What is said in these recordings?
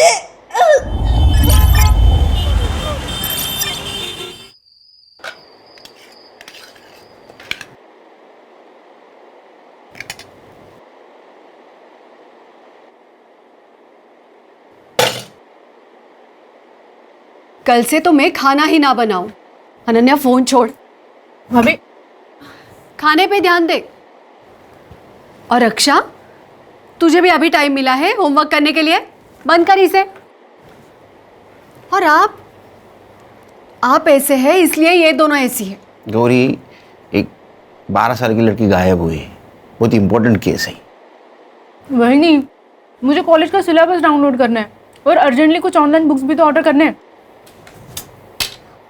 मुझे। कल से तो मैं खाना ही ना बनाऊं। अनन्या फोन छोड़, भाभी खाने पे ध्यान दे। और रक्षा, तुझे भी अभी टाइम मिला है होमवर्क करने के लिए, बंद कर इसे। और आप ऐसे हैं इसलिए ये दोनों ऐसी है। गौरी, एक 12 साल की लड़की गायब हुई है, बहुत इंपॉर्टेंट केस है। वही नहीं, मुझे कॉलेज का सिलेबस डाउनलोड करना है और अर्जेंटली कुछ ऑनलाइन बुक्स भी तो ऑर्डर करने हैं।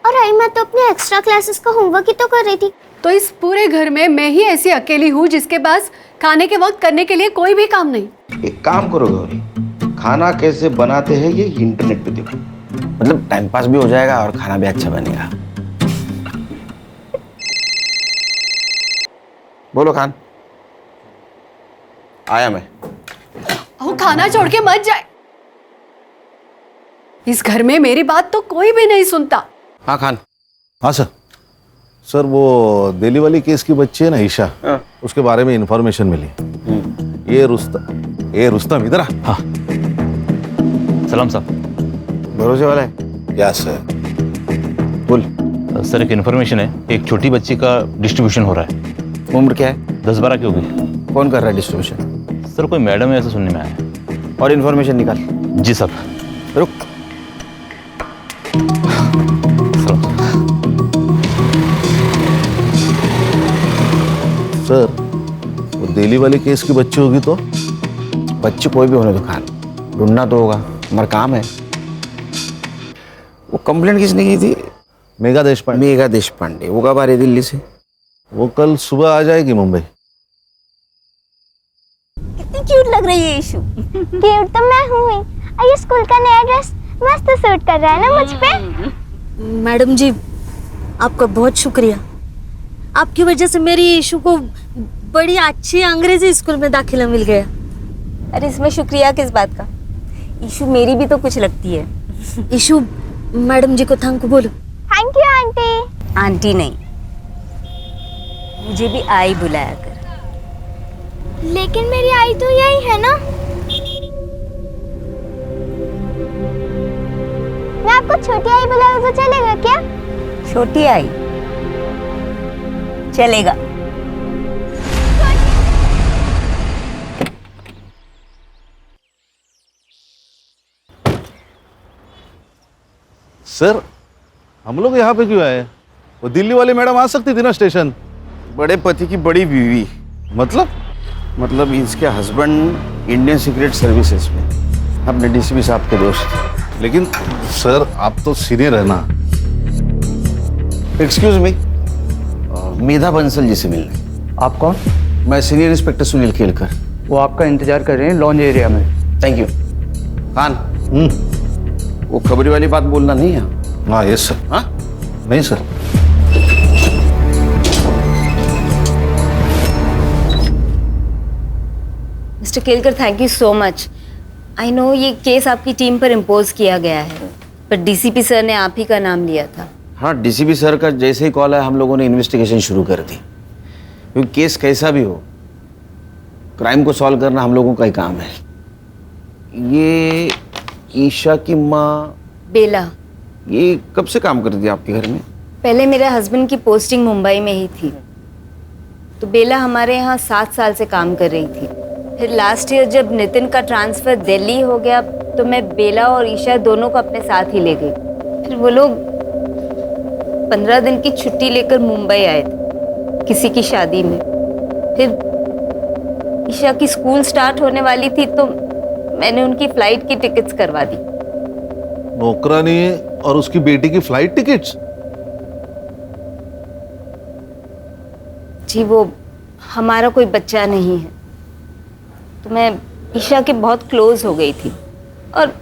और आई मैं तो अपने एक्स्ट्रा क्लासेस का होमवर्क ही तो कर रही थी। तो इस पूरे घर में मैं ही ऐसी अकेली हूँ जिसके पास खाने के वक्त करने के लिए कोई भी काम नहीं। एक काम करो गौरी, खाना कैसे बनाते हैं ये इंटरनेट पे देखो, मतलब टाइम पास भी हो जाएगा और खाना भी अच्छा बनेगा। बोलो खान। आया मैं। वो खाना छोड़ के मत जाए। इस घर में मेरी बात तो कोई भी नहीं सुनता। हाँ खान। हाँ सर। सर वो दिल्ली वाली केस की बच्ची है ना ईशा, उसके बारे में इंफॉर्मेशन मिली। ये रुस्तम इधर आ। हाँ सलाम साहब। भरोसे वाला है? Yes sir. बोल। सर एक इन्फॉर्मेशन है, एक छोटी बच्ची का डिस्ट्रीब्यूशन हो रहा है। उम्र क्या है? 10-12 की होगी। कौन कर रहा है डिस्ट्रीब्यूशन? सर कोई मैडम है ऐसा सुनने में आया है। और इन्फॉर्मेशन निकाल। जी सर। रुक। सर वो दिल्ली वाली केस की बच्ची होगी तो? बच्चे कोई भी होने दो खान, ढूंढना तो होगा, हमारा काम है। वो कंप्लेंट किसने की थी? मेघा देशपांडे। मेघा देशपांडे। वो कब आ रही दिल्ली से? वो कल सुबह आ जाएगी मुंबई। कितनी क्यूट लग रही है ईशु। क्यूट तो मैं हूँ ही। और ये स्कूल का नया ड्रेस मस्त सूट कर रहा है ना मुझ पे। मैडम जी, आपका बहुत शुक्रिया। आपकी वजह से मेरी ईशु को बड़ी अच्छी अंग्रेजी स्कूल में दाखिला मिल गया। अरे इसमें शुक्रिया किस बात का? ईशु मेरी भी तो कुछ लगती है। ईशु, मैडम जी को थैंक बोलो। Thank you aunty. आंटी नहीं, मुझे भी आई बुलाया कर। लेकिन मेरी आई तो यही है ना। मैं आपको छोटी आई बुलाऊं तो चलेगा क्या? छोटी आई चलेगा। सर हम लोग यहाँ पे क्यों आए? वो दिल्ली वाली मैडम आ सकती थी ना स्टेशन। बड़े पति की बड़ी बीवी। मतलब इसके हस्बैंड इंडियन सीक्रेट सर्विसेज में, अपने डीसीपी साहब के दोस्त। लेकिन सर आप तो सीनियर है ना। एक्सक्यूज मी, मेधा बंसल जी से मिलना। आप कौन? मैं सीनियर इंस्पेक्टर सुनील केलकर। वो आपका इंतजार कर रहे हैं लॉन्ज एरिया में। Thank you. खान, वो खबरी वाली बात बोलना नहीं है। हाँ यस सर। हाँ नहीं sir. Mister Kelkar, thank you so much. I know ये केस आपकी टीम पर इम्पोज किया गया है, पर डीसीपी सर ने आप ही का नाम लिया था। हाँ, डीसीपी सर का जैसे ही कॉल आया हम लोगों ने इन्वेस्टिगेशन शुरू कर दी, क्योंकि केस कैसा भी हो, क्राइम को सॉल्व करना हम लोगों का ही काम है। ये ईशा की माँ बेला, ये कब से काम करती है आपके घर में? पहले मेरे हस्बैंड की पोस्टिंग मुंबई में ही थी, तो बेला हमारे यहाँ 7 साल से काम कर रही थी। फिर लास्ट ईयर जब नितिन का ट्रांसफ़र दिल्ली हो गया तो मैं बेला और ईशा दोनों को अपने साथ ही ले गई। फिर वो लोग 15 दिन की छुट्टी लेकर मुंबई आए थे किसी की शादी में। फिर ईशा की स्कूल स्टार्ट होने वाली थी तो मैंने उनकी फ़्लाइट की टिकट्स करवा दी। नौकरानी और उसकी बेटी की फ्लाइट टिकट्स? जी, वो हमारा कोई बच्चा नहीं है, तो मैं ईशा के बहुत क्लोज हो गई थी। और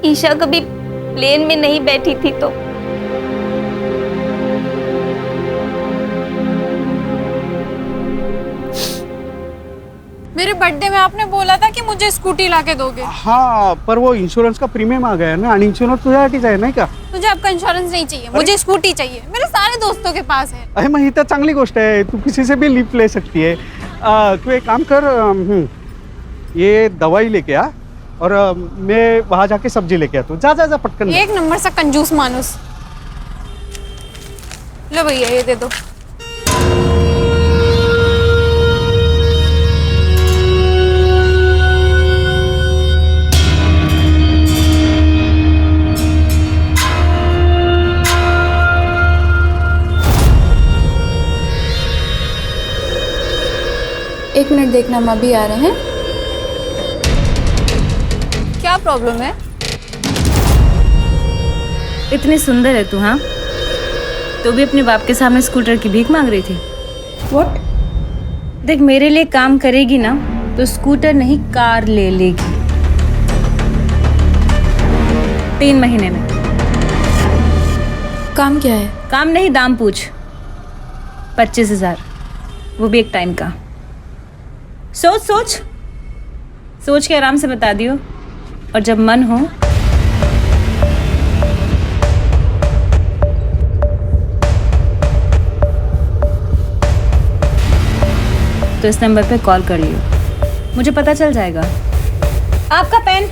ईशा कभी प्लेन में नहीं बैठी थी तो मेरे बर्थडे में आपने बोला था कि मुझे स्कूटी लाके दोगे। हाँ, पर वो इंश्योरेंस का प्रीमियम आ गया ना, आणि इंश्योरेंस तुझ्यासाठीच आहे नाही का? मुझे आपका इंश्योरेंस नहीं चाहिए, मुझे स्कूटी चाहिए, मेरे सारे दोस्तों के पास है। अरे मग ही तर चांगली गोष्ट आहे, तू किसी से भी लिफ्ट ले सकती है। तू एक काम कर, ये दवाई लेके आ और मैं वहाँ जाके सब्जी लेके आता हूँ। जा जा जा पटकन। एक नंबर सा कंजूस मानुस। लो भैया ये दे दो। एक मिनट देखना, हम अभी आ रहे हैं। क्या प्रॉब्लम है? इतनी सुंदर है तू, हाँ? तो भी अपने बाप के सामने स्कूटर की भीख मांग रही थी। व्हाट? देख, मेरे लिए काम करेगी ना तो स्कूटर नहीं कार ले लेगी 3 महीने में। काम क्या है? काम नहीं, दाम पूछ। 25,000, वो भी एक टाइम का। सोच सोच सोच के आराम से बता दियो, और जब मन हो तो इस नंबर पे कॉल कर लियो, मुझे पता चल जाएगा। आपका पेन।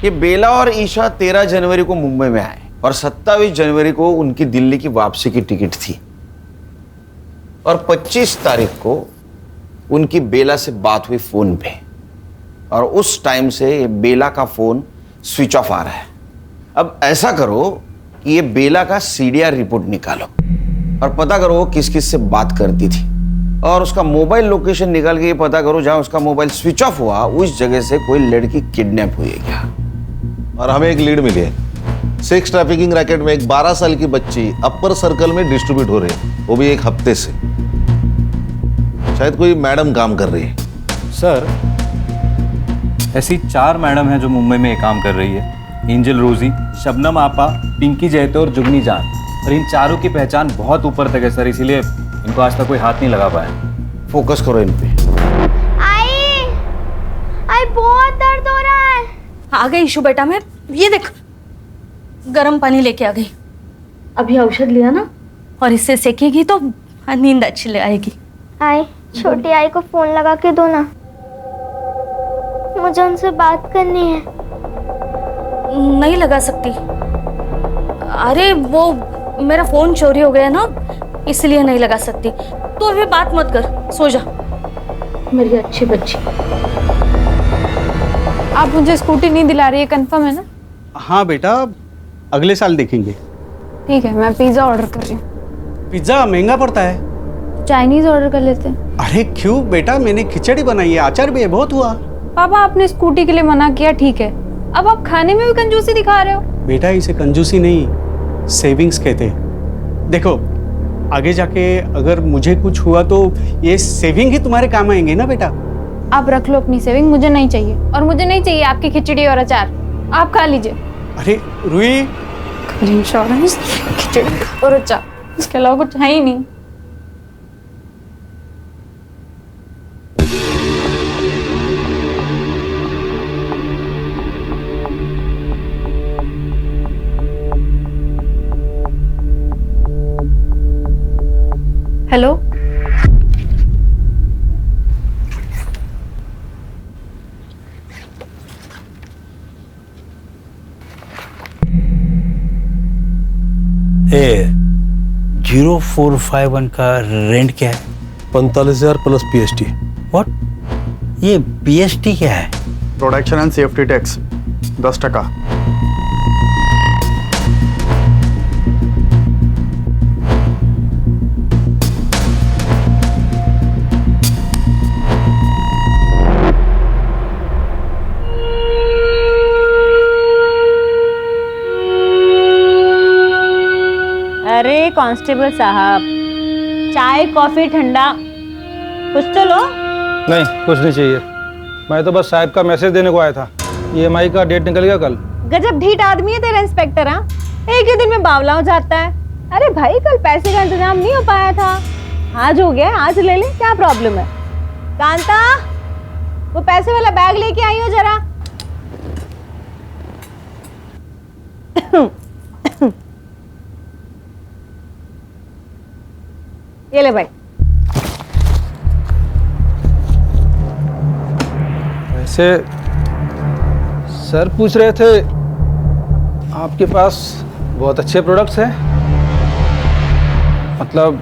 ये बेला और ईशा 13 जनवरी को मुंबई में आए और 27 जनवरी को उनकी दिल्ली की वापसी की टिकट थी, और 25 तारीख को उनकी बेला से बात हुई फोन पे, और उस टाइम से ये बेला का फोन स्विच ऑफ आ रहा है। अब ऐसा करो कि ये बेला का सीडीआर रिपोर्ट निकालो और पता करो वो किस किस से बात करती थी, और उसका मोबाइल लोकेशन निकाल के ये पता करो जहां उसका मोबाइल स्विच ऑफ हुआ उस जगह से कोई लड़की किडनैप हुई है क्या। और हमें एक लीड मिली है, सेक्स ट्रैफिकिंग रैकेट में एक 12 साल की बच्ची अपर सर्कल में डिस्ट्रीब्यूट हो रही है, वो भी एक हफ्ते से। शायद कोई मैडम काम कर रही है। सर, ऐसी 4 मैडम हैं जो मुंबई में ये काम कर रही है। एंजल रोजी, शबनम आपा, पिंकी जैतो और जुगनी जान। और इन चारों की पहचान बहुत ऊपर तक है सर, इसीलिए इनको आज तक कोई हाथ नहीं लगा पाया। फोकस करो इन पे। आई बहुत दर्द हो रहा है। आ गई ईशु बेटा, मैं ये देख गर्म पानी लेके आ गई। अभी औषध लिया ना, और इससे सेकेगी तो नींद अच्छी ले आएगी। आई, छोटी आई को फोन लगा के दो ना, मुझे उनसे बात करनी है। नहीं लगा सकती, अरे वो मेरा फोन चोरी हो गया ना, इसलिए नहीं लगा सकती। तो अभी बात मत कर, सो जा मेरी अच्छी बच्ची। आप मुझे स्कूटी नहीं दिला रही है, कंफर्म है ना? हाँ बेटा, अगले साल देखेंगे। ठीक है, मैं पिज्जा ऑर्डर कर रही हूँ। पिज्जा महंगा पड़ता है। चाइनीज ऑर्डर कर लेते हैं। अरे क्यों बेटा, मैंने खिचड़ी बनाई है, अचार भी है, बहुत हुआ। पापा, आपने स्कूटी के लिए मना किया, ठीक है, अब आप खाने में भी कंजूसी दिखा रहे हो। बेटा, इसे कंजूसी नहीं, सेविंग्स कहते हैं। देखो, आगे जाके अगर मुझे कुछ हुआ तो ये सेविंग ही तुम्हारे काम आएंगे ना बेटा। आप रख लो अपनी सेविंग, मुझे नहीं चाहिए, और मुझे नहीं चाहिए आपकी खिचड़ी और अचार, आप खा लीजिए। अरे रुई, इंश्योरेंस, खिचड़ी और अचार, इसके अलावा कुछ है ही नहीं। हेलो, ए 0451 का रेंट क्या है? 45,000 प्लस पीएसटी। व्हाट? ये पीएसटी क्या है? Production and safety tax 10%। अरे कांस्टेबल साहब, चाय कॉफी ठंडा कुछ तो लो। नहीं, कुछ नहीं चाहिए, मैं तो बस साहब का मैसेज देने को आया था। ईएमआई का डेट निकल गया कल। गजब ढीठ आदमी है तेरा इंस्पेक्टर। हाँ, एक के दिन में बावला हो जाता है। अरे भाई कल पैसे का इंतजाम नहीं हो पाया था, आज हो गया, आज ले ले, क्या प्रॉब्लम है। कांता, वो पैसे वाला बैग लेके आई हो जरा। ये ले भाई। वैसे सर पूछ रहे थे आपके पास बहुत अच्छे प्रोडक्ट्स हैं, मतलब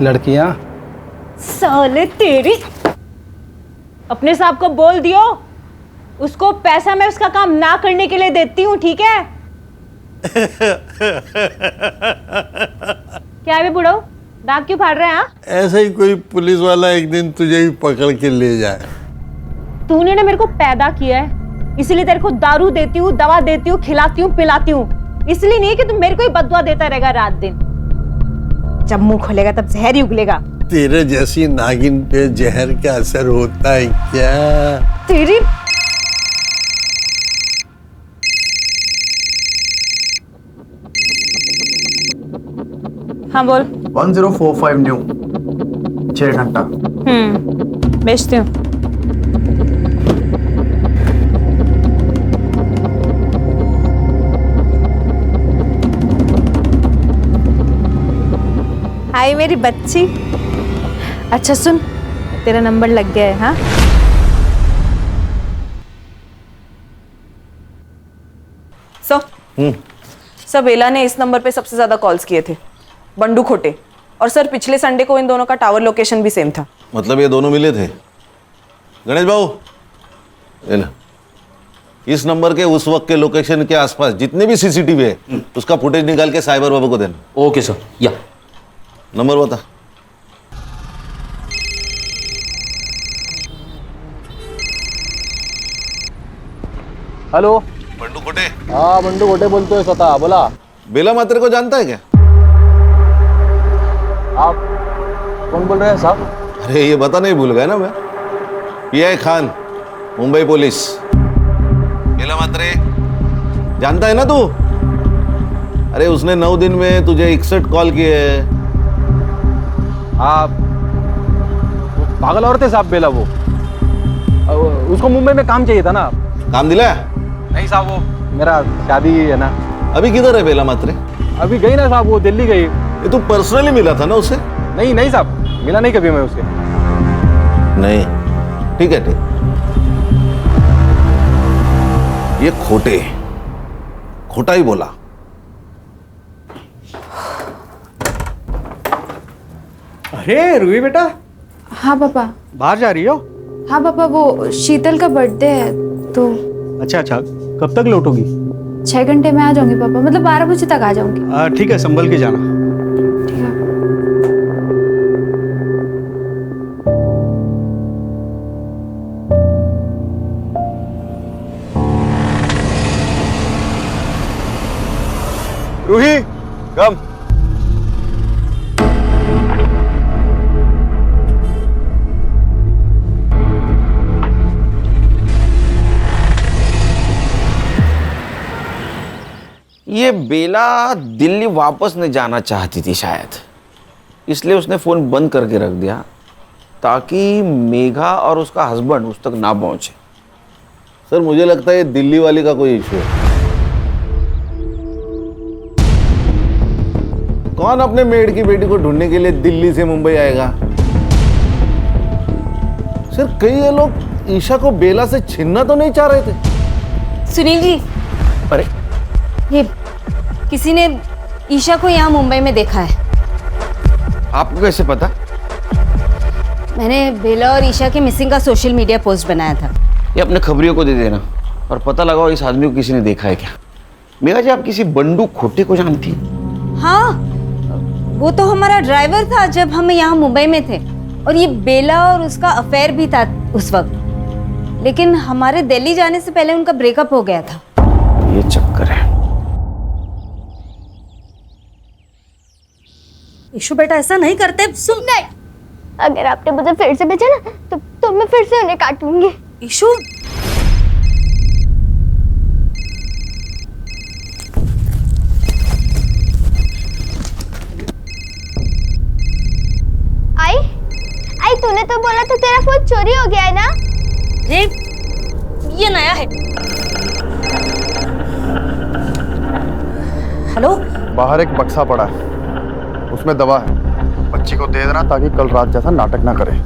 लड़कियां। साले तेरी, अपने साहब को बोल दियो, उसको पैसा मैं उसका काम ना करने के लिए देती हूँ, ठीक है। क्या है बे बुढ़ो, दांत क्यों फाड़ रहे हैं? ऐसा ही कोई पुलिस वाला एक दिन तुझे भी पकड़ के ले जाए। तूने ना मेरे को पैदा किया है, इसलिए तेरे को दारू देती हूँ, दवा देती हूँ, खिलाती हूँ, पिलाती हूँ, इसलिए नहीं कि तुम मेरे को ही बददुआ देता रहेगा रात दिन। जब मुंह खोलेगा तब जहर ही उगलेगा। तेरे जैसी नागिन पे जहर का असर होता है क्या? तेरी हाँ बोल। 1045 न्यू 6 घंटा। बेचती हूँ। हाय मेरी बच्ची। अच्छा सुन, तेरा नंबर लग गया है। हाँ सर बेला ने इस नंबर पे सबसे ज्यादा कॉल्स किए थे, बंडू खोटे। और सर पिछले संडे को इन दोनों का टावर लोकेशन भी सेम था। मतलब ये दोनों मिले थे? गणेश बाबू, ये लो। इस नंबर के उस वक्त के लोकेशन के आसपास जितने भी सीसीटीवी है उसका फुटेज निकाल के साइबर बाबू को देना। Okay sir. या नंबर बता। हेलो, बंडू खोटे। हाँ बंडू खोटे बोलते हो, स्वतः बोला। बेला मात्रे को जानता है क्या? आप कौन बोल रहे हैं साहब? अरे ये बता नहीं भूल गया ना मैं, पीआई खान, मुंबई पुलिस। बेला मात्रे जानता है ना तू? अरे उसने 9 दिन में तुझे 61 कॉल किए हैं। आप पागल औरत है साहब बेला, वो उसको मुंबई में काम चाहिए था ना। काम दिलाया? नहीं साहब, वो मेरा शादी है ना। अभी किधर है बेला मात्रे? अभी गई ना साहब, वो दिल्ली गई। ये तू पर्सनली मिला था ना उससे? नहीं नहीं साहब, मिला नहीं कभी मैं उससे। नहीं, ठीक है ठीक। ये खोटा ही बोला। अरे रूही बेटा। हाँ पापा। बाहर जा रही हो? हाँ पापा, वो शीतल का बर्थडे है तो। अच्छा अच्छा, कब तक लौटोगी? 6 घंटे में आ जाऊंगी पापा, मतलब 12 बजे तक आ जाऊंगी। ठीक है, संभल के जाना। ठीक है। रूही कम। ये बेला दिल्ली वापस नहीं जाना चाहती थी शायद, इसलिए उसने फ़ोन बंद करके रख दिया ताकि मेघा और उसका हस्बैंड उस तक ना पहुंचे। सर मुझे लगता है ये दिल्ली वाली का कोई इशू है। कौन अपने मेड की बेटी को ढूंढने के लिए दिल्ली से मुंबई आएगा? सर कई ये लोग ईशा को बेला से छीनना तो नहीं चाह रहे थे? सुनील जी, अरे ये किसी ने ईशा को यहाँ मुंबई में देखा है। आपको कैसे पता? मैंने बेला और ईशा के मिसिंग का सोशल मीडिया पोस्ट बनाया था। ये अपने खबरियों को दे देना और पता लगाओ इस आदमी को किसी ने देखा है क्या। मेघा जी, आप किसी बंडू खोटे को जानती? हाँ, वो तो हमारा ड्राइवर था जब हम यहाँ मुंबई में थे, और ये बेला और उसका अफेयर भी था उस वक्त, लेकिन हमारे दिल्ली जाने से पहले उनका ब्रेकअप हो गया था। ये चक्कर है। ईशु बेटा ऐसा नहीं करते। सुन, नहीं, अगर आपने मुझे फिर से भेजा ना तो मैं फिर से उन्हें काटूंगी। ईशु, तूने तो बोला था तेरा फोन चोरी हो गया है ना? ये नया है। हेलो, बाहर एक बक्सा पड़ा है, उसमें दवा है, बच्ची को दे देना ताकि कल रात जैसा नाटक ना करे।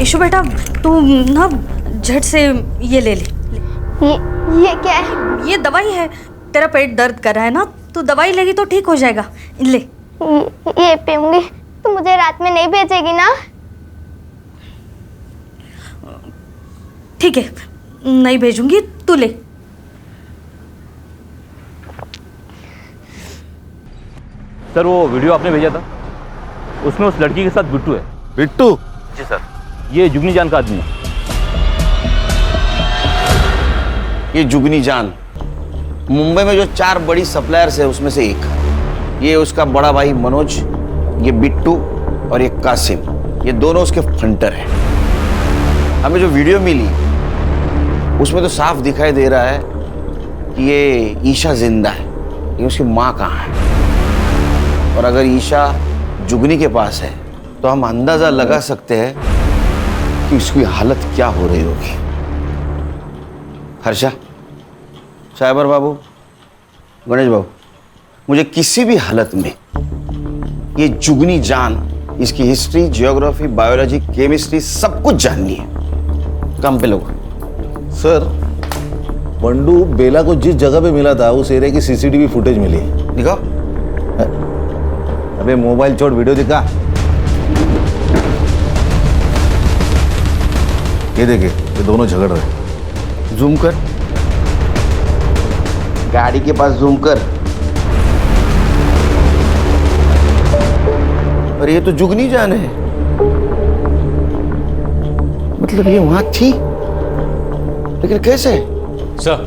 ईशु बेटा, तू ना झट से ये ले ले। ये क्या है? ये दवाई है। तेरा पेट दर्द कर रहा है ना, तू दवाई लेगी तो ठीक हो जाएगा। ले। ये पीऊंगी। तू मुझे रात में नहीं भेजेगी ना? ठीक है, नहीं भेजूंगी, तू ले। सर वो वीडियो आपने भेजा था, उसमें उस लड़की के साथ बिट्टू है। बिट्टू? जी सर, ये जुगनी जान का आदमी है। ये जुगनी जान मुंबई में जो 4 बड़ी सप्लायर्स है उसमें से एक। ये उसका बड़ा भाई मनोज, ये बिट्टू और ये कासिम, ये दोनों उसके फ्रंटर हैं। हमें जो वीडियो मिली उसमें तो साफ दिखाई दे रहा है कि ये ईशा जिंदा है, लेकिन उसकी माँ कहाँ है। और अगर ईशा जुगनी के पास है तो हम अंदाजा लगा सकते हैं कि उसकी हालत क्या हो रही होगी। हर्षा, साइबर बाबू, गणेश बाबू, मुझे किसी भी हालत में ये जुगनी जान, इसकी हिस्ट्री, जियोग्राफी, बायोलॉजी, केमिस्ट्री सब कुछ जाननी है। काम पे लोग। सर, बंडू बेला को जिस जगह पे मिला था उस एरिया की सीसीटीवी फुटेज मिली है। दिखाओ। अबे मोबाइल छोड़, वीडियो दिखा। ये देखे, ये दोनों झगड़ रहे। जूम कर, गाड़ी के पास जूम कर। और ये तो जुगनी जान है, मतलब ये वहां थी, लेकिन कैसे? सर,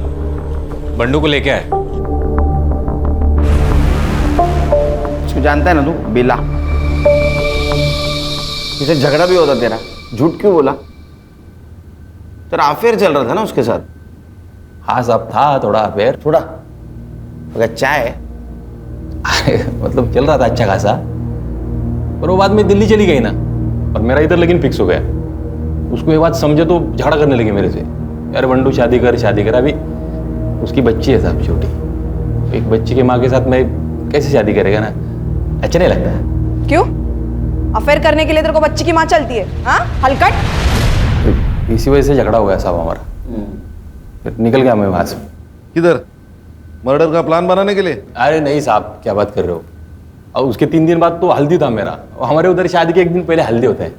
बंडू को लेके आए। इसको जानता है ना तू? बेला। इसे झगड़ा भी होता तेरा, झूठ क्यों बोला? तेरा अफेयर चल रहा था ना उसके साथ? हाँ साहब, था थोड़ा अफेयर। थोड़ा? अगर चाय? अरे मतलब चल रहा था अच्छा खासा, पर वो बाद में दिल्ली चली गई ना, और मेरा इधर लेकिन फिक्स हो गया। उसको ये बात समझे तो झगड़ा करने लगी मेरे से, यार बंडू शादी कर शादी कर। अभी उसकी बच्ची है साहब, छोटी। एक बच्ची की माँ के साथ मैं कैसे शादी करेगा ना, अच्छा नहीं लगता है। क्यों? अफेयर करने के लिए तेरे को बच्ची की माँ चलती है? हाँ, हलकट। इसी वजह से झगड़ा हो गया साहब हमारा, फिर निकल गया मैं वहां से। किधर? मर्डर का प्लान बनाने के लिए? अरे नहीं साहब, क्या बात कर रहे हो। और उसके 3 दिन बाद तो हल्दी था मेरा। हमारे उधर शादी के 1 दिन पहले हल्दी होता है।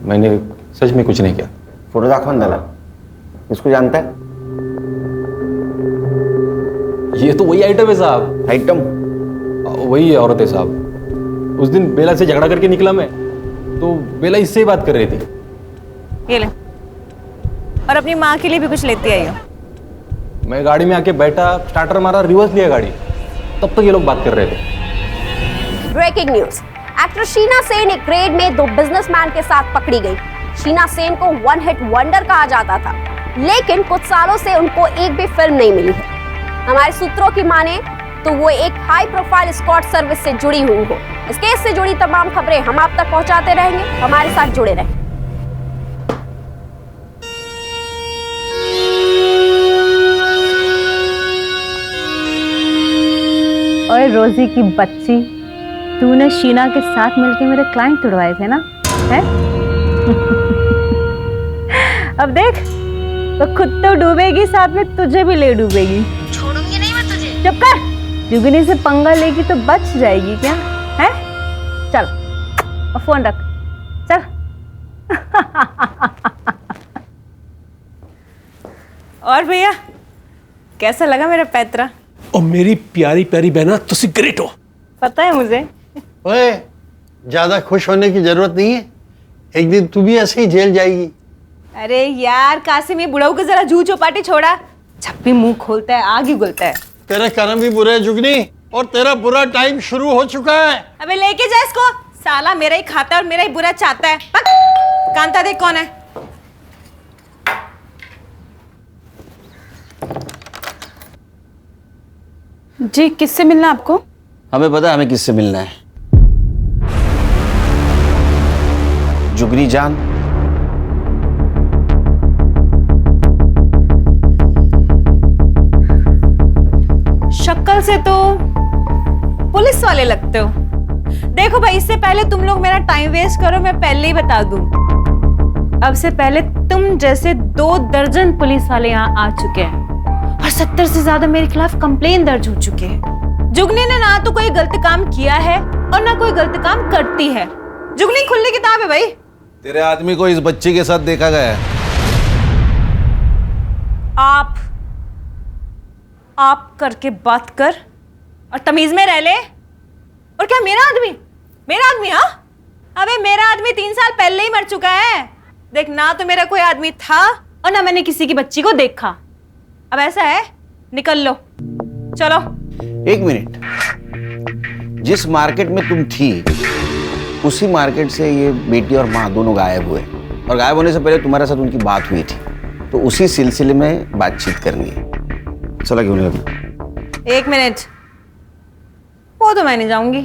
मैंने सच में कुछ नहीं किया। फोटो दाखवन दाला, इसको जानता है? ये तो वही आइटम है साहब। आइटम? वही है औरत है साहब। उस दिन बेला से झगड़ा करके निकला मैं, तो बेला इससे ही बात कर रही थी। ये ले, और अपनी माँ के लिए भी कुछ लेती आई हो। मैं गाड़ी में आके बैठा, स्टार्टर मारा, रिवर्स लिया गाड़ी, तब तक ये लोग बात कर रहे थे। Breaking news, actress Sheena Sen एक रेड में 2 बिजनेसमैन के साथ पकड़ी गई। शीना सेन को 1 हिट वंडर कहा जाता था, लेकिन कुछ सालों से उनको एक भी फिल्म नहीं मिली है। हमारे सूत्रों की माने तो वो एक हाई प्रोफाइल एस्कॉर्ट सर्विस से जुड़ी हुई हो। इस केस से जुड़ी तमाम खबरें हम आप तक पहुंचाते रहेंगे, हमारे साथ जुड़े रहें। और रोजी की बच्ची, तूने शीना के साथ मिलके मेरे क्लाइंट तुड़वाए थे ना, है? अब देख, तो खुद तो डूबेगी, साथ में तुझे भी ले डूबेगी। छोड़ूंगी नहीं मैं तुझे। चुप कर। जुगनी से पंगा लेगी तो बच जाएगी क्या, है? चल, और फोन रख, चल। और भैया, कैसा लगा मेरा पैतरा? और मेरी प्यारी प्यारी बहना, तुसी ग्रेट हो। पता है मुझे। ओए, ज्यादा खुश होने की जरूरत नहीं है, एक दिन तू भी ऐसे ही जेल जाएगी। अरे यार कासिम, ये बुढ़ाऊ के जरा जू चौपाटी छोड़ा। जब भी मुंह खोलता है आग ही उगलता है। तेरा कर्म भी बुरा है जुगनी। और तेरा बुरा टाइम शुरू हो चुका है। अबे लेके जा इसको, साला मेरा ही खाता है और मेरा ही बुरा चाहता है। पक, कांता देख कौन है। जी, किससे मिलना है आपको? हमें पता है हमें किससे मिलना है। जुगनी जान। शक्ल से तो पुलिस वाले लगते हो। देखो भाई, इससे पहले तुम लोग मेरा टाइम वेस्ट करो, मैं पहले ही बता दूं, अब से पहले तुम जैसे 2 दर्जन पुलिस वाले यहाँ आ चुके हैं और 70 से ज्यादा मेरे खिलाफ कंप्लेन दर्ज हो चुके हैं। जुगनी ने ना तो कोई गलत काम किया है और ना कोई गलत काम करती है। जुगनी खुली किताब है भाई। तेरे आदमी को इस बच्ची के साथ देखा गया है। आप करके बात कर और तमीज में रह ले। और क्या मेरा आदमी हाँ? अबे मेरा आदमी 3 साल पहले ही मर चुका है। देख, ना तो मेरा कोई आदमी था और ना मैंने किसी की बच्ची को देखा। अब ऐसा है, निकल लो, चलो। 1 मिनट, जिस मार्केट में तुम थी उसी मार्केट से ये बेटी और माँ दोनों गायब हुए, और गायब होने से पहले तुम्हारे साथ उनकी बात हुई थी, तो उसी सिलसिले में बातचीत करनी है। चला क्यों नहीं लगा? 1 मिनट, वो तो मैं नहीं जाऊंगी।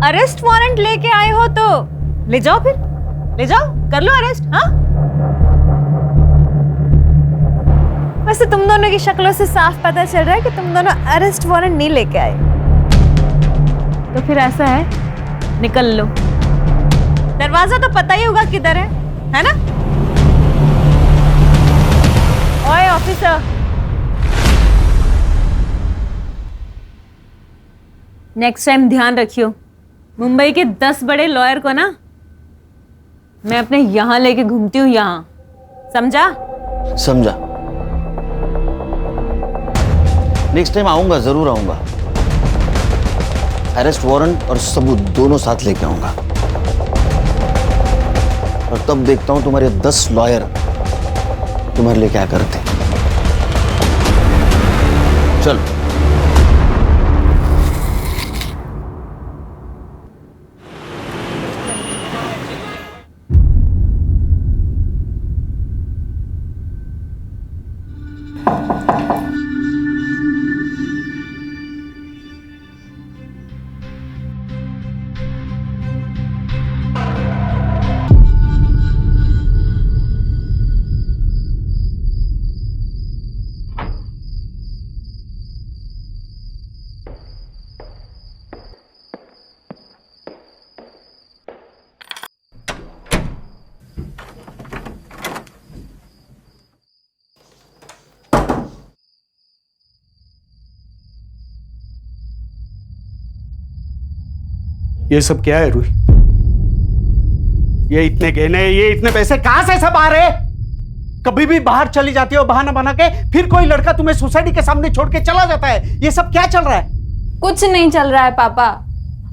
अरेस्ट वारंट लेके आए हो तो ले जाओ, फिर ले जाओ, कर लो अरेस्ट। हाँ, वैसे तुम दोनों की शक्लों से साफ पता चल रहा है कि तुम दोनों अरेस्ट वारंट नहीं लेके आए। तो फिर ऐसा है, निकल लो। दरवाजा तो पता ही होगा किधर है ना? ओए ऑफिसर, नेक्स्ट टाइम ध्यान रखियो, मुंबई के 10 बड़े लॉयर को ना मैं अपने यहां लेके घूमती हूँ, यहां, समझा? समझा। नेक्स्ट टाइम आऊंगा, जरूर आऊंगा। अरेस्ट वारंट और सबूत दोनों साथ लेके आऊंगा, और तब देखता हूं तुम्हारे 10 लॉयर तुम्हारे लिए क्या करते। चलो। ये सब क्या है रूही? ये इतने गहने, ये इतने पैसे कहां से सब आ रहे? कभी भी बाहर चली जाती हो बहाना बना के, फिर कोई लड़का तुम्हें सोसाइटी के सामने छोड़ के चला जाता है। ये सब क्या चल रहा है? कुछ नहीं चल रहा है पापा,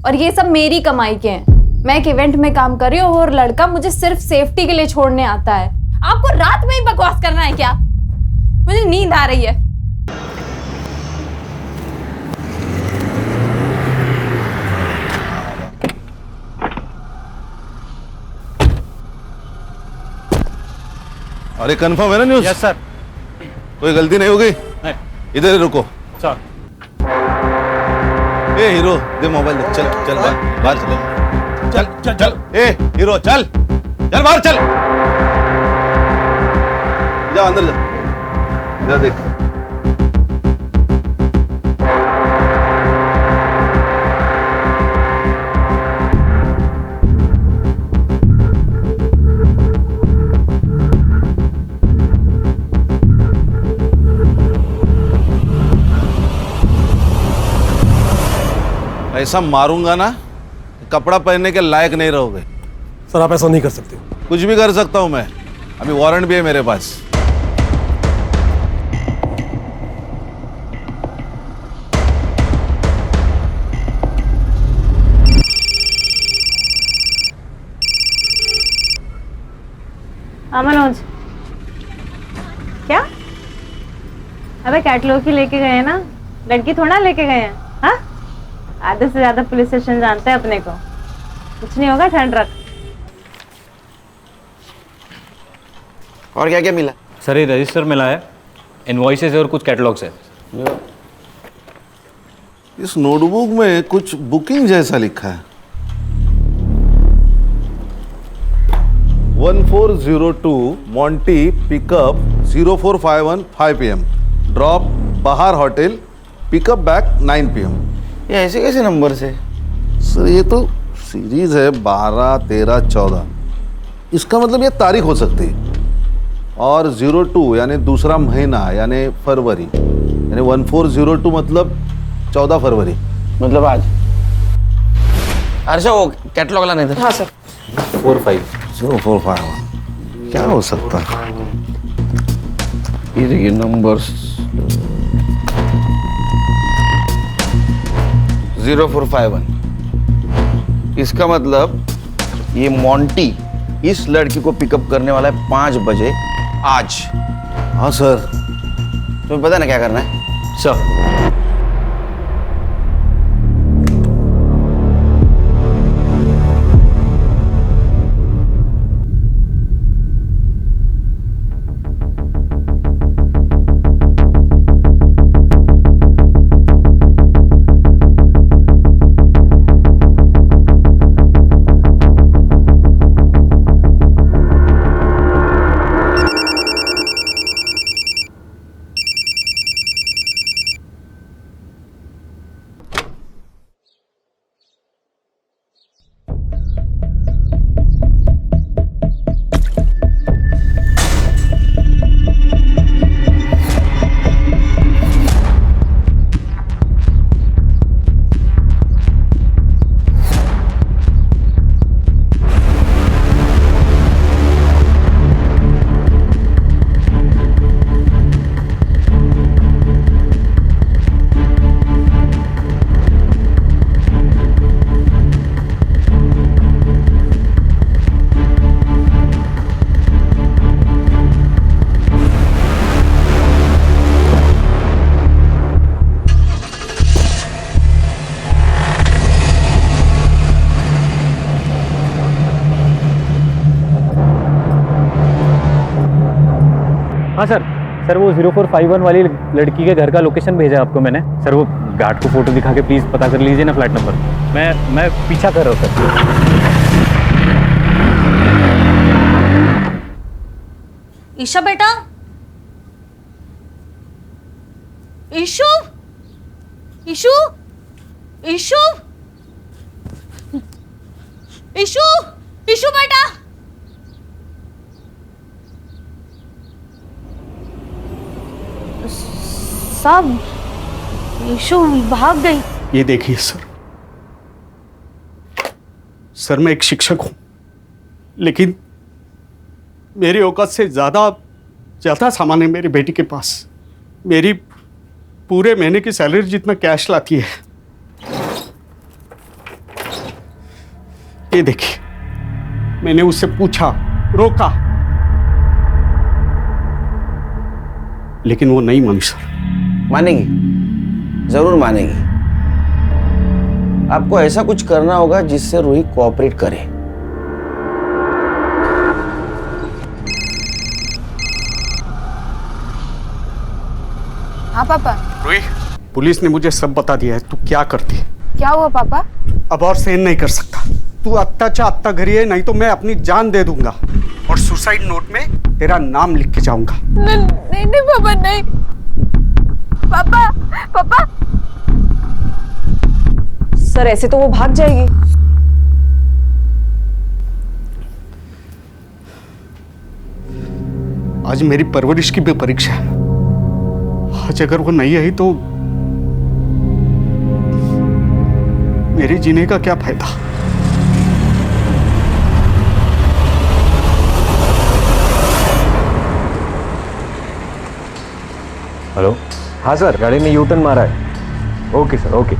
और ये सब मेरी कमाई के हैं। मैं एक इवेंट में काम कर रही हूँ और लड़का मुझे सिर्फ सेफ्टी के लिए छोड़ने आता है। आपको रात में ही बकवास करना है क्या? मुझे नींद आ रही है। अरे कंफर्म है ना न्यूज़? Yes sir. कोई गलती नहीं होगी? इधर ही रुको। सर। ए हीरो, दे मोबाइल दे। चल चल बाहर चल चल चल चल। ए हीरो, चल चल बाहर चल। जा अंदर जा, जा देख। ऐसा मारूंगा ना, कपड़ा पहनने के लायक नहीं रहोगे। सर आप ऐसा नहीं कर सकते। कुछ भी कर सकता हूं मैं, अभी वारंट भी है मेरे पास। मनोज, क्या? अबे कैटलॉग ही लेके गए हैं ना, लड़की थोड़ा लेके गए हैं। हाँ, आधे से ज्यादा पुलिस स्टेशन जानते हैं अपने को। कुछ नहीं होगा, ठंड रख। और क्या क्या मिला? सर ये रजिस्टर मिला है, इनवॉइसेस और कुछ कैटलॉग्स है। इस नोटबुक में कुछ बुकिंग जैसा लिखा है। 1402 मॉन्टी पिकअप 0451 5 PM ड्रॉप बाहर होटल पिकअप बैक 9 PM। ये ऐसे कैसे नंबर से? सर ये तो सीरीज है 12, 13, 14। इसका मतलब ये तारीख हो सकती है। और 02 यानी दूसरा महीना यानी फरवरी, यानी 1402 मतलब 14 फरवरी, मतलब आज। अच्छा वो कैटलॉग लाने थे। हाँ सर। 0451 क्या हो सकता है? ये देखिए नंबर्स 0451। इसका मतलब ये मॉन्टी इस लड़की को पिकअप करने वाला है 5 बजे आज। हाँ सर। तुम्हें पता ना क्या करना है? सर हाँ सर वो 0451 वाली लड़की के घर का लोकेशन भेजा आपको मैंने। सर वो गार्ड को फोटो दिखा के प्लीज़ पता कर लीजिए ना फ्लैट नंबर। मैं पीछा कर रहा हूँ सर। ईशा बेटा, ईशु, ईशु, ईशु, ईशु, ईशु बेटा। साहब, ईशु भाग गई। ये देखिए सर मैं एक शिक्षक हूं, लेकिन मेरी औकात से ज्यादा सामान है मेरी बेटी के पास। मेरी पूरे महीने की सैलरी जितना कैश लाती है। ये देखिए, मैंने उससे पूछा, रोका, लेकिन वो नहीं मानी सर। मानेगी, जरूर मानेगी। आपको ऐसा कुछ करना होगा जिससे रूही कोऑपरेट करे। हाँ पापा। रूही, पुलिस ने मुझे सब बता दिया है। तू क्या करती है? क्या हुआ पापा? अब और सहन नहीं कर सकता। तू अत्ता अत्ता घरी है, नहीं तो मैं अपनी जान दे दूंगा और सुसाइड नोट में तेरा नाम लिख के जाऊंगा। नहीं नहीं पापा, नहीं पापा। पापा सर ऐसे तो वो भाग जाएगी। आज मेरी परवरिश की भी परीक्षा है। आज अगर वो नहीं आई तो मेरे जीने का क्या फायदा? हेलो। हाँ सर, गाड़ी ने यू टर्न मारा है। Okay sir, okay.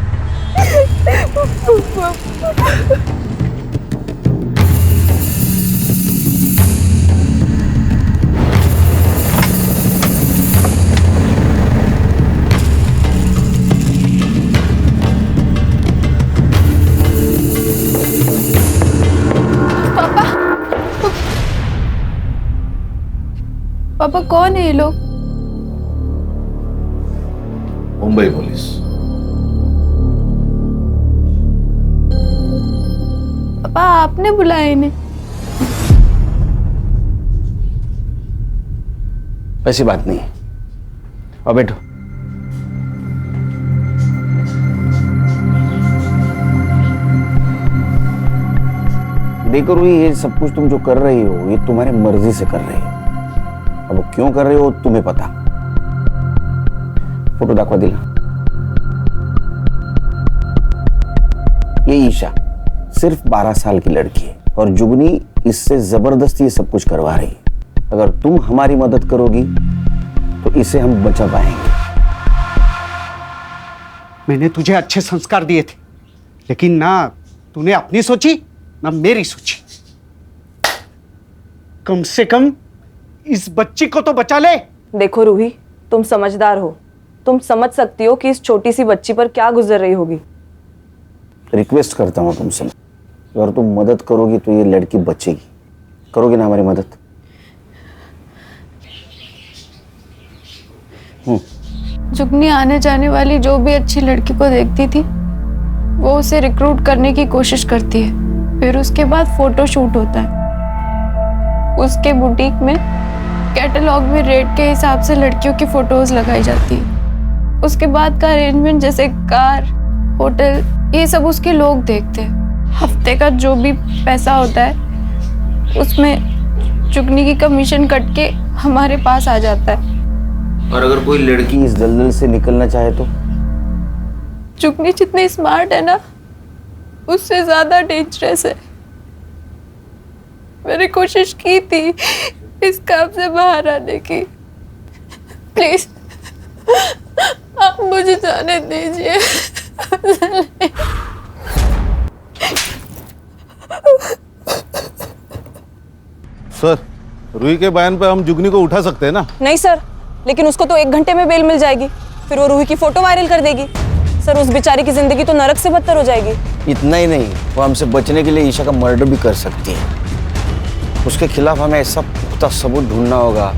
पापा कौन है ये लोग? मुंबई पुलिस। पापा आपने बुलाया इन्हें? ऐसी बात नहीं है। और बैठो। देखो रूही, ये सब कुछ तुम जो कर रही हो ये तुम्हारी मर्जी से कर रही हो। अब वो क्यों कर रही हो तुम्हें पता। फोटो दाखवा दिला। ये ईशा सिर्फ 12 साल की लड़की है और जुगनी इससे जबरदस्ती ये सब कुछ करवा रही है। अगर तुम हमारी मदद करोगी तो इसे हम बचा पाएंगे। मैंने तुझे अच्छे संस्कार दिए थे, लेकिन ना तूने अपनी सोची ना मेरी सोची। कम से कम इस बच्ची को तो बचा ले। देखो रूही, तुम समझदार हो, तुम समझ सकती हो कि इस छोटी सी बच्ची पर क्या गुजर रही होगी। रिक्वेस्ट करता हूं तुमसे, अगर तुम मदद करोगी तो ये लड़की बचेगी। करोगी ना हमारी मदद? जुगनी आने जाने वाली जो भी अच्छी लड़की को देखती थी वो उसे रिक्रूट करने की कोशिश करती है। फिर उसके बाद फोटो शूट होता है। उसके बुटीक में कैटलॉग में रेट के हिसाब से लड़कियों की फोटोज लगाई जाती है। उसके बाद का अरेंजमेंट जैसे कार, होटल, ये सब उसके लोग देखते हैं। हफ्ते का जो भी पैसा होता है उसमें जुगनी की कमीशन कट के हमारे पास आ जाता है। और अगर कोई लड़की इस दलदल से निकलना चाहे तो? जुगनी जितनी स्मार्ट है ना उससे ज्यादा डेंजरस है। मैंने कोशिश की थी इस काम से बाहर आने की। प्लीज आप मुझे जाने दीजिए। सर, रूही के बयान पे हम जुगनी को उठा सकते हैं ना? नहीं सर, लेकिन उसको तो 1 घंटे में बेल मिल जाएगी, फिर वो रूही की फोटो वायरल कर देगी। सर, उस बेचारी की जिंदगी तो नरक से बदतर हो जाएगी। इतना ही नहीं, वो हमसे बचने के लिए ईशा का मर्डर भी कर सकती है। उसके खिलाफ हमें ऐसा पुख्ता सबूत ढूंढना होगा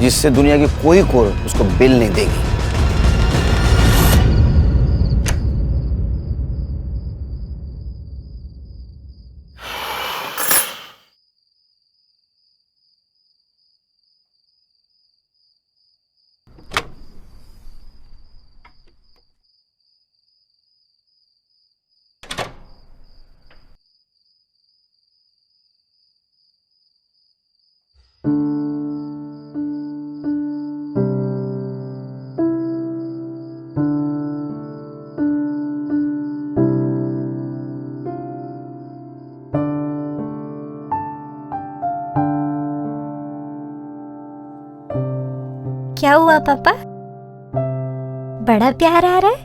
जिससे दुनिया की कोई कोर्ट उसको बेल नहीं देगी। क्या हुआ पापा? बड़ा प्यार आ रहा है?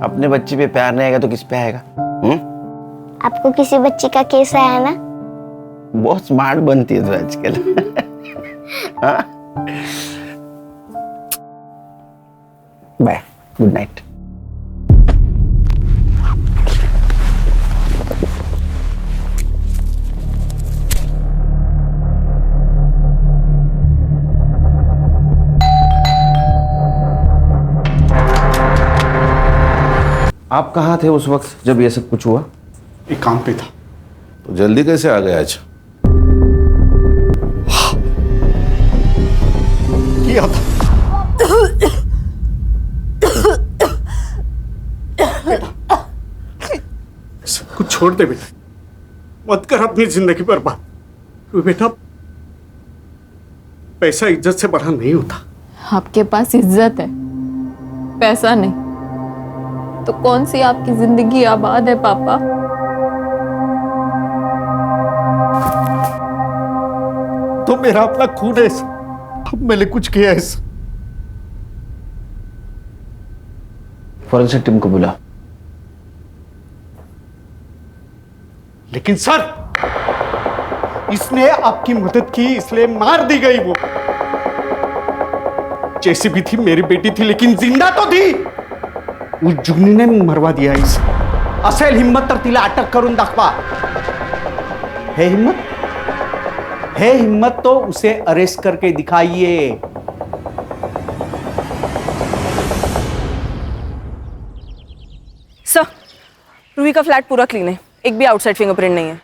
अपने बच्चे पे प्यार नहीं आएगा तो किस पे आएगा? आपको किसी बच्ची का केस आया ना? बहुत स्मार्ट बनती है तो आजकल। हाँ? Bye, good night. आप कहाँ थे उस वक्त जब ये सब कुछ हुआ? एक काम पे था। तो जल्दी कैसे आ गए आज? किया था। सब कुछ छोड़ दे बेटा, मत कर अपनी जिंदगी बर्बाद। बेटा, पैसा इज्जत से बड़ा नहीं होता। आपके पास इज्जत है, पैसा नहीं, तो कौन सी आपकी जिंदगी आबाद है पापा? तो मेरा अपना खून है, अब मैंने कुछ किया है। फॉरेंसिक टीम को बुला। लेकिन सर, इसने आपकी मदद की इसलिए मार दी गई। वो जैसी भी थी मेरी बेटी थी, लेकिन जिंदा तो थी। उस जुगनी ने मरवा दिया इसे। असेल हिम्मत तर तिला अटक करून दाखवा। हे हिम्मत? है हिम्मत तो उसे अरेस्ट करके दिखाइए। सर, रूही का फ्लैट पूरा क्लीन है, एक भी आउटसाइड फिंगरप्रिंट नहीं है।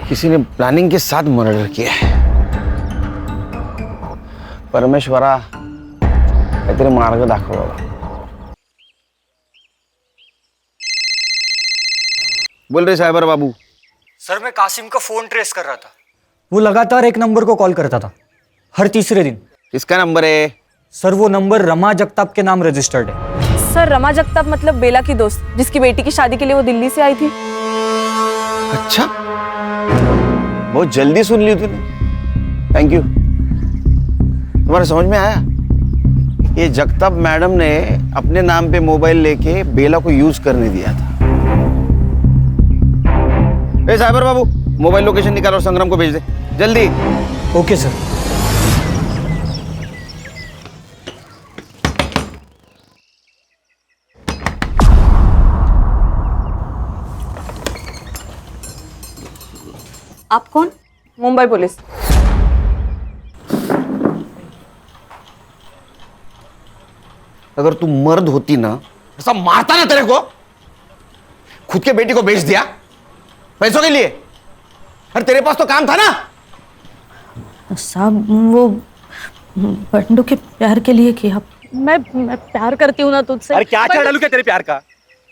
किसी ने प्लानिंग के साथ मर्डर किया है। परमेश्वरा काहीतरी मार्ग दाखव बाबा। बोल रहे साइबर बाबू। सर मैं कासिम का फोन ट्रेस कर रहा था। वो लगातार एक नंबर को कॉल करता था हर तीसरे दिन। किसका नंबर है? सर वो नंबर रमा जगताप के नाम रजिस्टर्ड है। सर रमा जगताप मतलब बेला की दोस्त, जिसकी बेटी की शादी के लिए वो दिल्ली से आई थी। अच्छा, बहुत जल्दी सुन ली तूने, थैंक यू। तुम्हारे समझ में आया? ये जगताप मैडम ने अपने नाम पे मोबाइल लेके बेला को यूज करने दिया था। ए साइबर बाबू, मोबाइल लोकेशन निकाल और संग्राम को भेज दे जल्दी। Okay sir. आप कौन? मुंबई पुलिस। अगर तू मर्द होती ना, ऐसा मारता ना तेरे को। खुद के बेटी को बेच दिया पैसों के लिए। अरे तेरे पास तो काम था ना। साहब वो बंडू के प्यार के लिए किया। मैं प्यार करती हूँ ना तुझसे। अरे क्या डालू क्या तेरे प्यार का?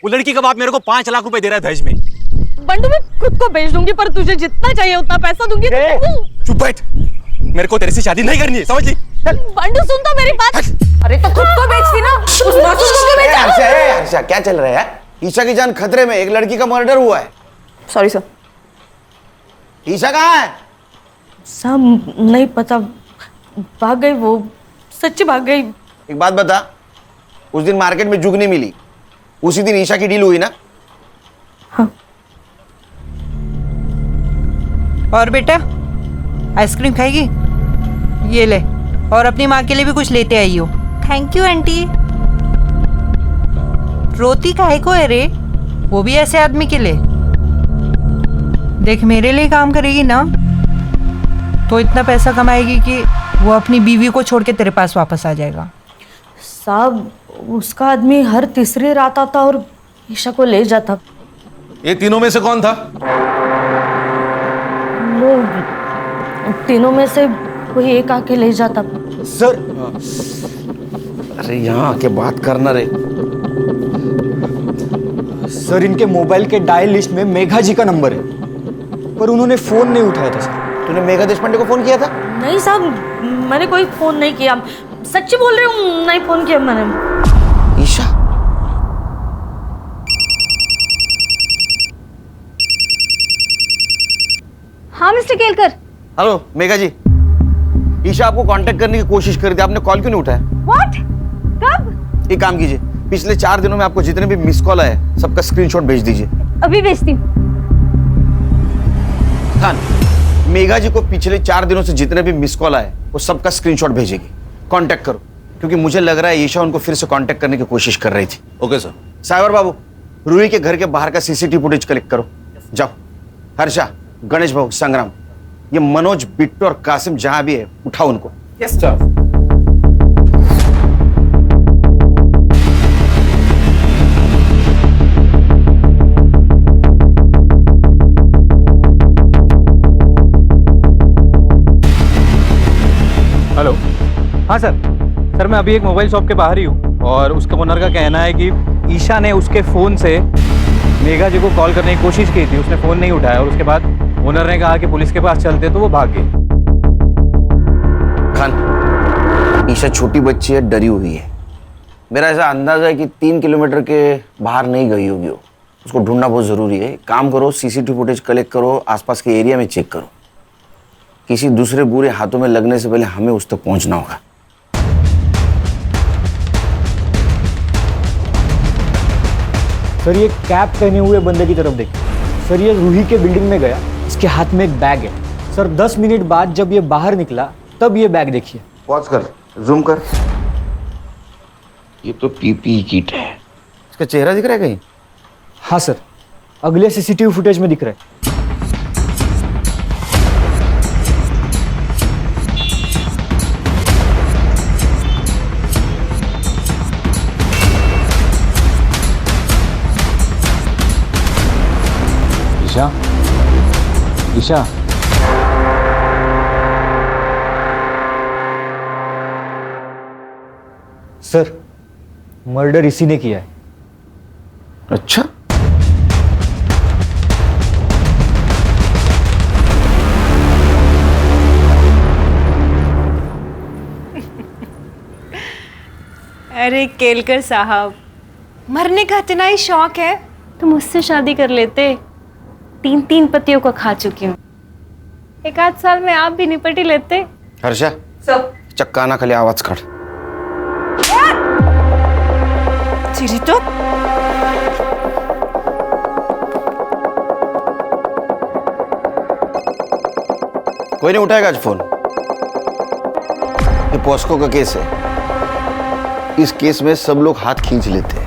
वो लड़की का बाप मेरे को 5 लाख रुपए दे रहा है दहेज में। बंडू मैं खुद को बेच दूंगी, पर तुझे जितना चाहिए उतना पैसा दूंगी। चुप बैठ, मेरे को तेरे से शादी नहीं करनी है, समझ ली? बंडू सुन तो मेरी बात। अरे तो खुद को बेचती ना, उस मासूम को बेच। हर्षा क्या चल रहा है? ईशा की जान खतरे में, एक लड़की का मर्डर हुआ है। Sorry sir. ईशा कहाँ है? साहब नहीं पता, भाग गई वो, सच्ची भाग गई। एक बात बता, उस दिन मार्केट में जुगनी मिली, उसी दिन ईशा की डील हुई ना? हाँ। और बेटा आइसक्रीम खाएगी? ये ले, और अपनी माँ के लिए भी कुछ लेते आई हो। Thank you aunty. रोती काहे को है रे? वो भी ऐसे आदमी के लिए। देख मेरे लिए काम करेगी ना तो इतना पैसा कमाएगी कि वो अपनी बीवी को छोड़ के तेरे पास वापस आ जाएगा। साहब उसका आदमी हर तीसरी रात आता और ईशा को ले जाता। ये तीनों में से कौन था? वो तीनों में से कोई एक आके ले जाता। सर अरे यहाँ आके बात करना रे। सर इनके मोबाइल के डायल लिस्ट में मेघा जी का नंबर है, पर उन्होंने फोन नहीं उठाया था सर। तूने मेघा देशपांडे को फोन किया था? नहीं साहब, मैंने कोई फोन नहीं किया। सच्ची बोल रही हूँ, नहीं फोन किया मैंने। ईशा? हाँ मिस्टर केलकर। हेलो मेघा जी, ईशा आपको कांटेक्ट करने की कोशिश कर दी, आपने कॉल क्यों नहीं उठाया? व्हाट? कब? एक काम कीजिए, पिछले 4 दिनों में आपको जितने भी मिस कॉल आए सबका स्क्रीनशॉट भेज दीजिए। अभी भेजती हूँ। खान, मेघा जी को पिछले 4 दिनों से जितने भी मिस कॉल आए वो सबका स्क्रीनशॉट भेजेगी। कांटेक्ट करो, क्योंकि मुझे लग रहा है ईशा उनको फिर से कांटेक्ट करने की कोशिश कर रही थी। Okay sir. साइबर बाबू, रूही के घर के बाहर का सीसीटीवी फुटेज कलेक्ट करो। जाओ। हर्षा, गणेश भाऊ, संग्राम, ये मनोज, बिट्टू और कासिम जहां भी है उठाओ उनको। Yes sir. हेलो। हाँ सर, सर मैं अभी एक मोबाइल शॉप के बाहर ही हूँ और उसका ओनर का कहना है कि ईशा ने उसके फ़ोन से मेघा जी को कॉल करने की कोशिश की थी, उसने फ़ोन नहीं उठाया और उसके बाद ओनर ने कहा कि पुलिस के पास चलते तो वो भाग गई। खान, ईशा छोटी बच्ची है, डरी हुई है। मेरा ऐसा अंदाजा है कि 3 किलोमीटर के बाहर नहीं गई होगी वो। उसको ढूंढना बहुत ज़रूरी है। काम करो, सीसीटीवी फुटेज कलेक्ट करो, आसपास के एरिया में चेक करो। किसी दूसरे बुरे हाथों में लगने से पहले हमें उस तक पहुंचना होगा। सर ये कैप पहने हुए बंदे की तरफ देखिए। सर ये रूही के बिल्डिंग में गया, इसके हाथ में एक बैग है। सर 10 मिनट बाद जब ये बाहर निकला तब ये बैग देखिए। पॉज कर, जूम कर। ये तो पीपीई किट है। इसका चेहरा दिख रहा है कहीं? हाँ सर, अगले सीसीटीवी फुटेज में दिख रहा है। ईशा, सर मर्डर इसी ने किया है। अच्छा, अरे केलकर साहब, मरने का इतना ही शौक है तो मुझसे शादी कर लेते। 3 पतियों को खा चुकी हूँ, 1 आध साल में आप भी निपट ही लेते। हर्षा, चक्का ना खाली आवाज काढ। चिरी तो कोई नहीं उठाएगा आज फोन। ये पॉस्को का केस है, इस केस में सब लोग हाथ खींच लेते हैं।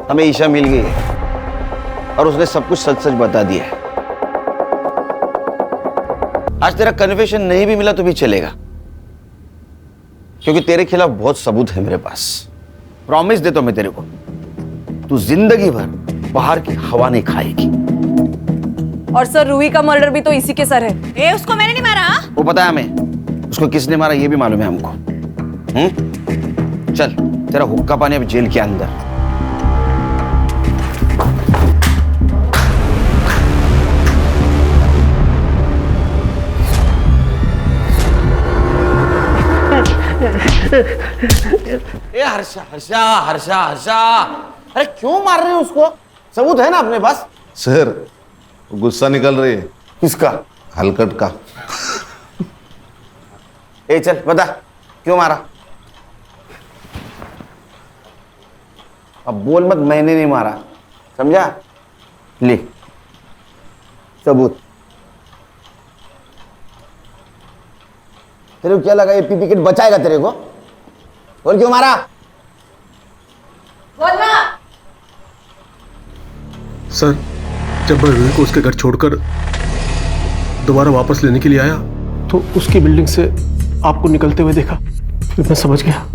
हमें ईशा मिल गई है और उसने सब कुछ सच सच बता दिया है। आज तेरा कन्फेशन नहीं भी मिला तो भी चलेगा, क्योंकि तेरे खिलाफ बहुत सबूत है मेरे पास। प्रॉमिस देता हूं मैं तेरे को, तू जिंदगी भर बाहर की हवा नहीं खाएगी। और सर रूही का मर्डर भी तो इसी के सर है। ए, उसको मैंने नहीं मारा। वो पता है हमें, उसको किसने मारा ये भी मालूम है हमको। चल, तेरा हुक्का पानी अब जेल के अंदर। ए हर्षा हर्षा हर्षा हर्षा, अरे क्यों मार रहे हो उसको? सबूत है ना अपने पास। सर गुस्सा निकल रही है। किसका? हलकट का। ए चल बता, क्यों मारा? अब बोल मत मैंने नहीं मारा, समझा? ले सबूत। तेरे को क्या लगा ये पीपी किट बचाएगा तेरे को? बोल क्यों मारा? बोलना। सर, जब मैं रूही को उसके घर छोड़कर दोबारा वापस लेने के लिए आया तो उसकी बिल्डिंग से आपको निकलते हुए देखा। फिर मैं समझ गया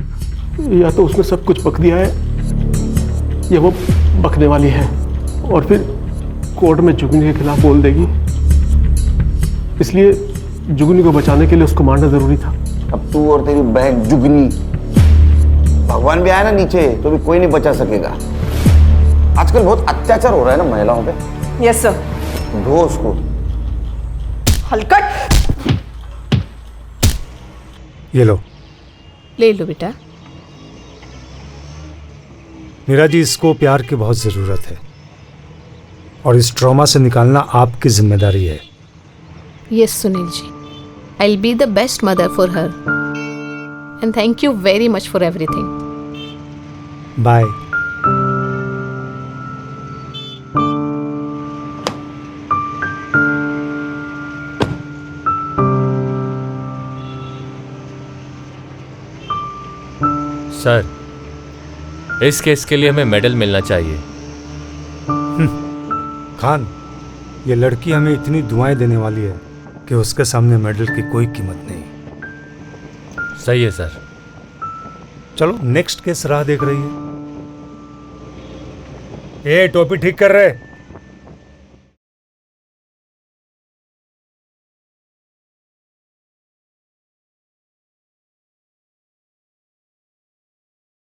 या तो उसने सब कुछ बक दिया है या वो बकने वाली है, और फिर कोर्ट में जुगनी के खिलाफ बोल देगी। इसलिए जुगनी को बचाने के लिए उसको मारना जरूरी था। अब तू और तेरी बहन जुगनी, भगवान भी आया ना नीचे तो भी कोई नहीं बचा सकेगा। आजकल बहुत अत्याचार हो रहा है ना महिलाओं पे। Yes sir. धो उसको। हलकट। ये लो। ले लो बेटा। मीरा जी, इसको प्यार की बहुत ज़रूरत है और इस ट्रॉमा से निकालना आपकी जिम्मेदारी है। Yes Sunil ji, I will be the best mother for her and thank you very much for everything. Bye. Sir, इस केस के लिए हमें मेडल मिलना चाहिए। खान, ये लड़की हमें इतनी दुआएं देने वाली है कि उसके सामने मेडल की कोई कीमत नहीं। सही है सर। चलो नेक्स्ट केस राह देख रही है। ए, टोपी ठीक कर रहे।